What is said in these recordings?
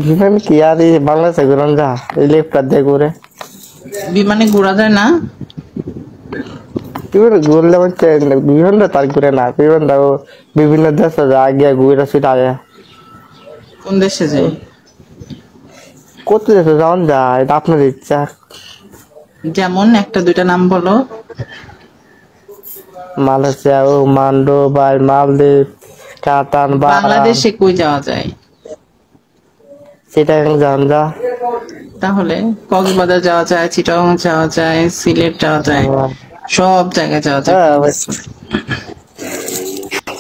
বিমান কি আর এই বাংলাদেশে ঘুরান যা এই লেপটা দিয়ে ঘুরে বিমানে ঘোরা যায় না? কি করে ঘুরলে হচ্ছে বিমানটা তার ঘুরে না বিমানটা বিভিন্ন দেশে যা গিয়ে ঘুরে সেটা আগে কোন দেশে যাই? কত দেশে যাওয়ান যায় এটা আপনার ইচ্ছা। যেমন একটা দুইটা নাম বলো। মালয়েশিয়া ওমান দুবাই মালদ্বীপ কাতার বাহরাইন বাংলাদেশে কই যাওয়া যায়? সেটা যান যা তাহলে কক্সবাজার যাওয়া যায়, চিটাগাং যাওয়া যায়, সিলেট যাওয়া যায়, সব জায়গায় যাওয়া যায়।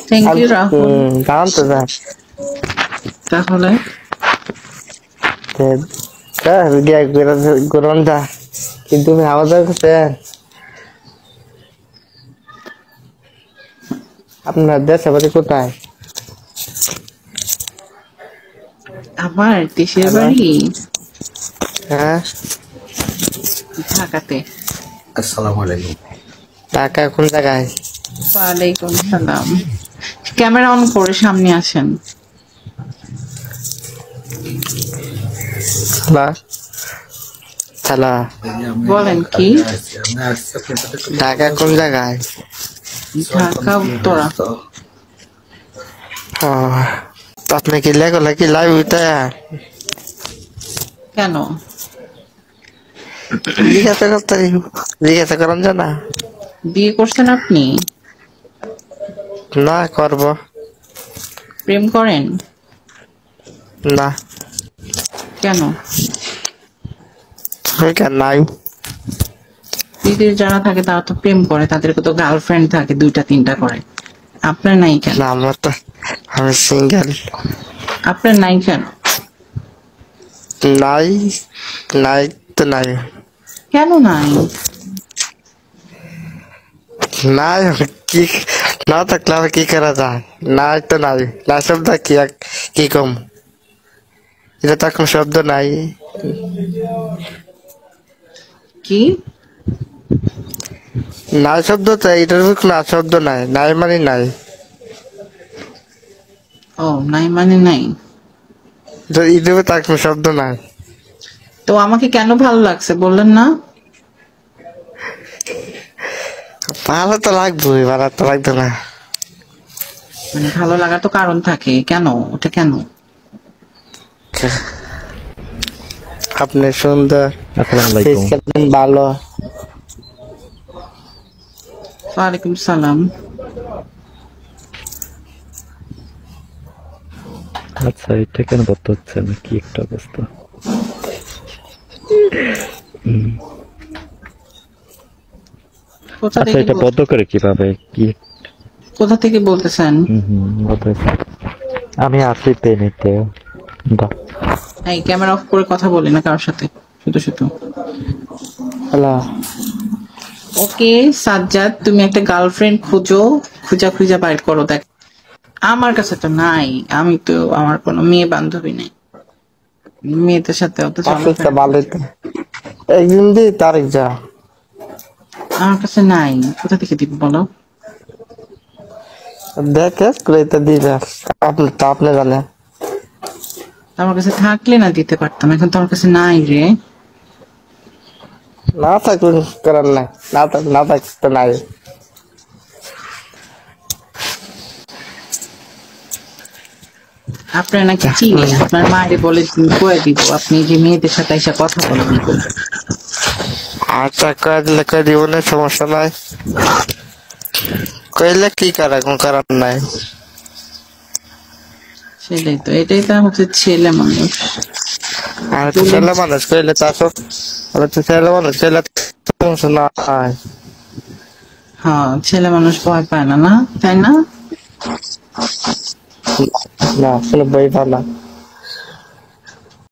Thank you Rahul. যান তো যা তাহলে ঘুরান যা কিন্তু আমাদের কাছে আপনার দেশে বাড়ি কোথায়? আমার দেশের বাড়ি হ্যাঁ ঢাকাতে। আসসালামু আলাইকুম। ঢাকা কোন জায়গায়? ওয়ালাইকুম সালাম। ক্যামেরা অন করে সামনে আসেন। হ্যালো বলেন কি? ঢাকা কোন জায়গায়? ঢাকা উত্তরা। আপনি কি লেখলে কি লাইভ উঠে কেন? জিজ্ঞাসা করেন যে না বিয়ে করছেন আপনি? না করব প্রেম করেন না কেন? নাই দিদির যারা থাকে তারা তো প্রেম করে, তাদেরকে তো গার্লফ্রেন্ড থাকে দুইটা তিনটা করে। আপনার নাই কেন? না আমার তো আমি সিঙ্গেল। আপনার নাই কেন? নাই নাই তো নাই কেন নাই? নাই কি না থাকলে আর কি করা যায়? নাই তো নাই না শব্দ কি কম এটা তো এখন শব্দ নাই। কি নাই শব্দ তো এটার কোনো শব্দ নাই নাই মানে নাই। ও নাই মানে নাই। এটার তার কোনো শব্দ নাই। তো আমাকে কেন ভালো লাগছে বললেন না? ভালো তো লাগবে, ভালো তো লাগবে না। মানে ভালো লাগার তো কারণ থাকে, কেন ওটা কেন? আপনি সুন্দর, ভালো। ওয়ালাইকুম সালাম। আচ্ছা এটা কেন বলতে হচ্ছে না, কি একটা অবস্থা। আচ্ছা এটা বদ্ধ করে কিভাবে কি কোথা থেকে বলতেছেন? আমি আছি পেনিতে। এই ক্যামেরা অফ করে কথা বলি না কারোর সাথে শুধু শুধু। হ্যালো ওকে সাজ্জাদ, তুমি একটা গার্লফ্রেন্ড খুঁজো, খুঁজা বাইর করো। দেখ আমার কাছে তো নাই, আমি তো আমার কোনো মেয়ে বান্ধবী নেই, মেয়েদের সাথে অত চলাফেরা ভালো একদিন দি তারিখ যা আমার কাছে নাই। কোথা থেকে দিব বলো? দেখে দিবে আপনি জানেন। আমার কাছে থাকলে না দিতে পারতাম, এখন তো আমার কাছে নাই রে। না থাকুন করার নাই, না থাকতে নাই। আপনার নাকি চিনি, আপনার মায়ের বলে কয়ে দিব আপনি যে মেয়েদের সাথে এসে কথা বলবেন। আচ্ছা কয়ে দিলে কয়ে দিব না, সমস্যা নাই। কইলে কি করা, কোন করার নাই। সেটাই তো, এটাই তো হচ্ছে ছেলে মানুষ। আর ছেলে মানুষ কইলে তো আসো ছেলে মানুষ কইলে সমস্যা নাই। হ্যাঁ ছেলে মানুষ ভয় পায় না, না তাই না? না কোনো বই ভালো